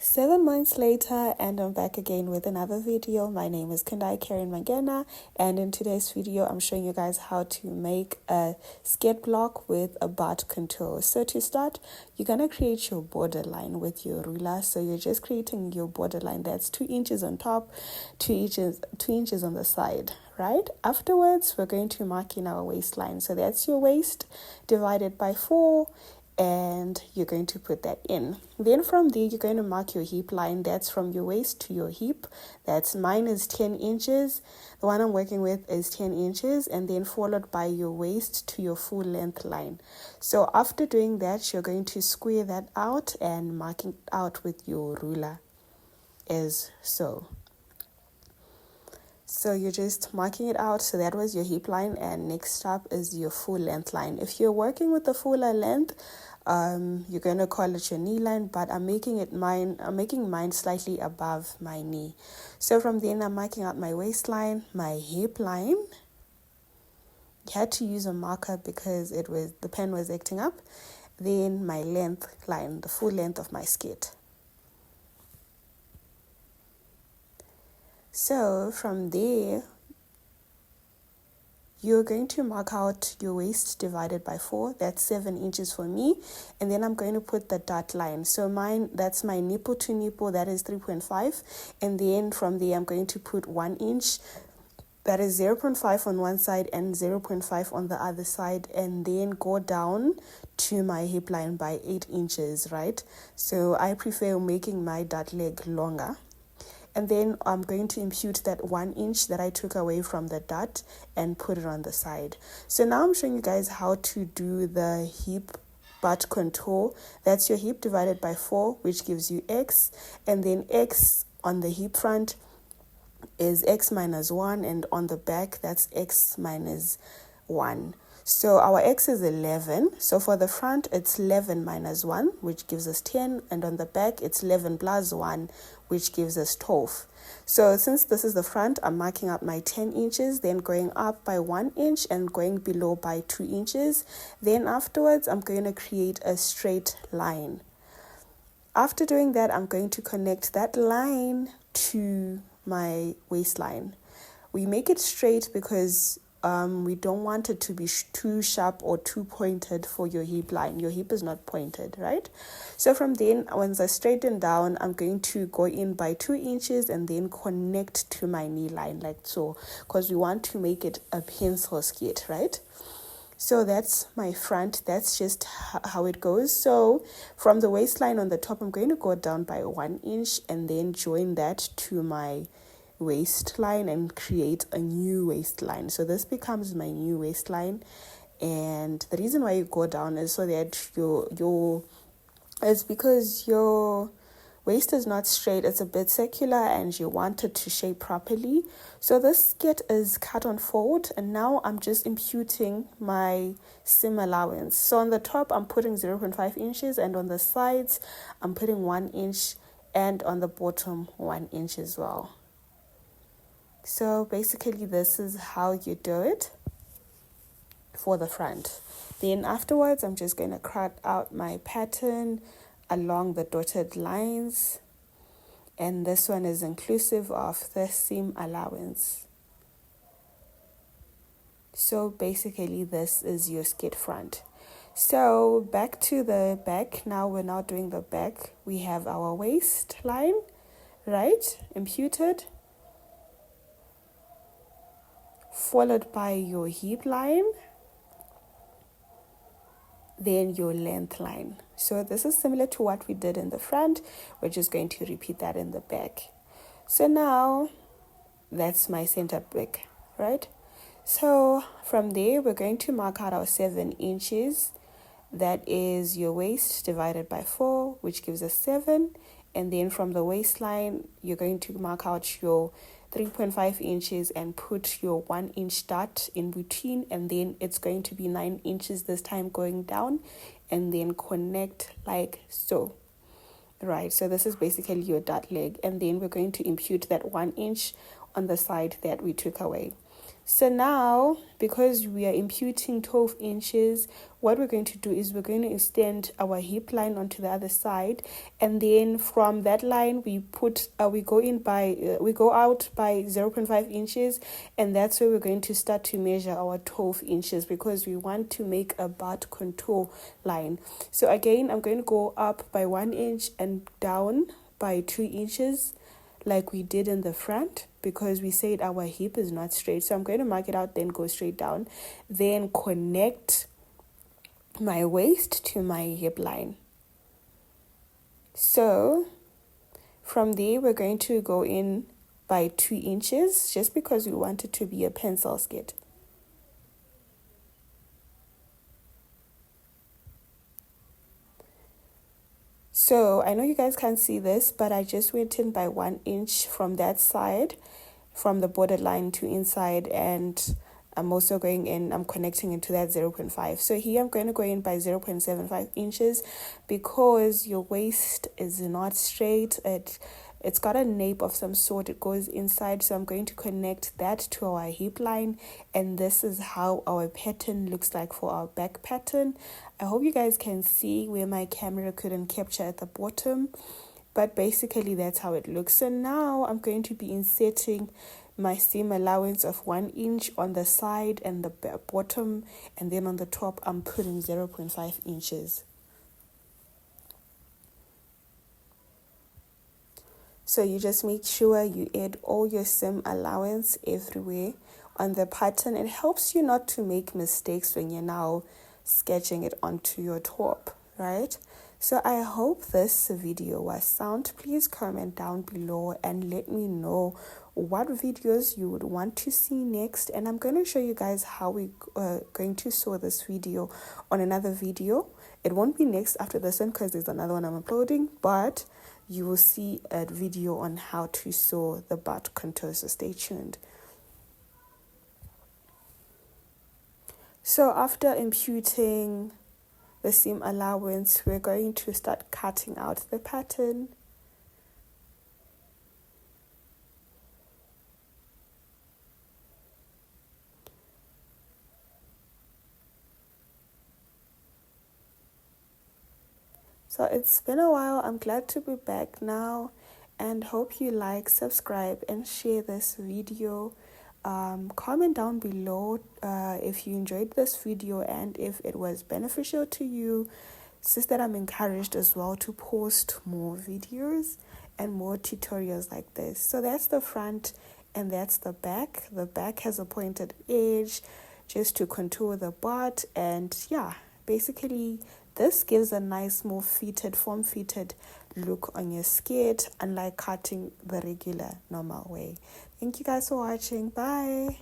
7 months later, and I'm back again with another video. My name is Kandai Karen Mangena, and in today's video I'm showing you guys how to make a skate block with a butt contour. So to start, you're gonna create your borderline with your ruler. So you're just creating your borderline that's 2 inches on top, 2 inches on the side, right? Afterwards, we're going to mark in our waistline. So that's your waist divided by 4, and you're going to put that in. Then from there, you're going to mark your hip line. That's from your waist to your hip. Mine is 10 inches. The one I'm working with is 10 inches, and then followed by your waist to your full length line. So after doing that, you're going to square that out and mark it out with your ruler as so. So you're just marking it out. So that was your hip line, and next up is your full length line. If you're working with the fuller length, you're gonna call it your knee line, but I'm making mine slightly above my knee. So from then I'm marking out my waistline, my hip line. You had to use a marker because the pen was acting up. Then my length line, the full length of my skirt. So from there, you're going to mark out your waist divided by 4. That's 7 inches for me. And then I'm going to put the dot line. So that's my nipple to nipple. That is 3.5. And then from there, I'm going to put 1 inch. That is 0.5 on one side and 0.5 on the other side. And then go down to my hip line by 8 inches, right? So I prefer making my dot leg longer. And then I'm going to impute that 1 inch that I took away from the dot and put it on the side. So now I'm showing you guys how to do the hip butt contour. That's your hip divided by 4, which gives you X. And then X on the hip front is X minus 1. And on the back, that's X minus 1. So our X is 11. So for the front, it's 11 minus 1, which gives us 10. And on the back, it's 11 plus 1, which gives us 12. So since this is the front, I'm marking up my 10 inches, then going up by 1 inch and going below by 2 inches. Then afterwards, I'm going to create a straight line. After doing that, I'm going to connect that line to my waistline. We make it straight because we don't want it to be too sharp or too pointed for your hip line. Your hip is not pointed, right? So from then, once I straighten down, I'm going to go in by 2 inches and then connect to my knee line like so, because we want to make it a pencil skirt, right? So that's my front. That's just how it goes. So from the waistline on the top, I'm going to go down by 1 inch and then join that to my waistline and create a new waistline. So this becomes my new waistline, and the reason why you go down is so that it's because your waist is not straight, it's a bit circular, and you want it to shape properly. So this skirt is cut on fold, and now I'm just imputing my seam allowance. So on the top, I'm putting 0.5 inches, and on the sides, I'm putting 1 inch, and on the bottom, 1 inch as well. So basically, this is how you do it for the front. Then afterwards, I'm just going to cut out my pattern along the dotted lines. And this one is inclusive of the seam allowance. So basically, this is your skirt front. So back to the back. Now we're now doing the back. We have our waistline, right? Imputed. Followed by your hip line, then your length line. So this is similar to what we did in the front. We're just going to repeat that in the back. So now that's my center back, right? So from there, we're going to mark out our 7 inches. That is your waist divided by 4, which gives us 7. And then from the waistline, you're going to mark out your 3.5 inches and put your 1 inch dot in between, and then it's going to be 9 inches this time going down, and then connect like so, right? So this is basically your dot leg, and then we're going to impute that 1 inch on the side that we took away. So now, because we are imputing 12 inches, what we're going to do is we're going to extend our hip line onto the other side, and then from that line we go out by 0.5 inches, and that's where we're going to start to measure our 12 inches because we want to make a butt contour line. So again, I'm going to go up by 1 inch and down by 2 inches like we did in the front, because we said our hip is not straight. So I'm going to mark it out, then go straight down, then connect my waist to my hip line. So from there, we're going to go in by 2 inches just because we want it to be a pencil skirt. So I know you guys can't see this, but I just went in by 1 inch from that side, from the borderline to inside, and I'm also going in, I'm connecting into that 0.5. So here I'm going to go in by 0.75 inches because your waist is not straight. It's got a nape of some sort. It goes inside. So I'm going to connect that to our hip line. And this is how our pattern looks like for our back pattern. I hope you guys can see where my camera couldn't capture at the bottom. But basically that's how it looks. So now I'm going to be inserting my seam allowance of 1 inch on the side and the bottom, and then on the top I'm putting 0.5 inches. So you just make sure you add all your seam allowance everywhere on the pattern. It helps you not to make mistakes when you're now sketching it onto your top, right? So I hope this video was sound. Please comment down below and let me know what videos you would want to see next, and I'm going to show you guys how we going to sew this video on another video. It won't be next after this one because there's another one I'm uploading, but you will see a video on how to sew the butt contour, so stay tuned. So after imputing the seam allowance, we're going to start cutting out the pattern. So it's been a while. I'm glad to be back now, and hope you like, subscribe, and share this video. Comment down below if you enjoyed this video and if it was beneficial to you, since that I'm encouraged as well to post more videos and more tutorials like this. So that's the front and that's the back. The back has a pointed edge just to contour the butt, and yeah, basically this gives a nice, more fitted, form-fitted look on your skirt, unlike cutting the regular, normal way. Thank you guys for watching. Bye.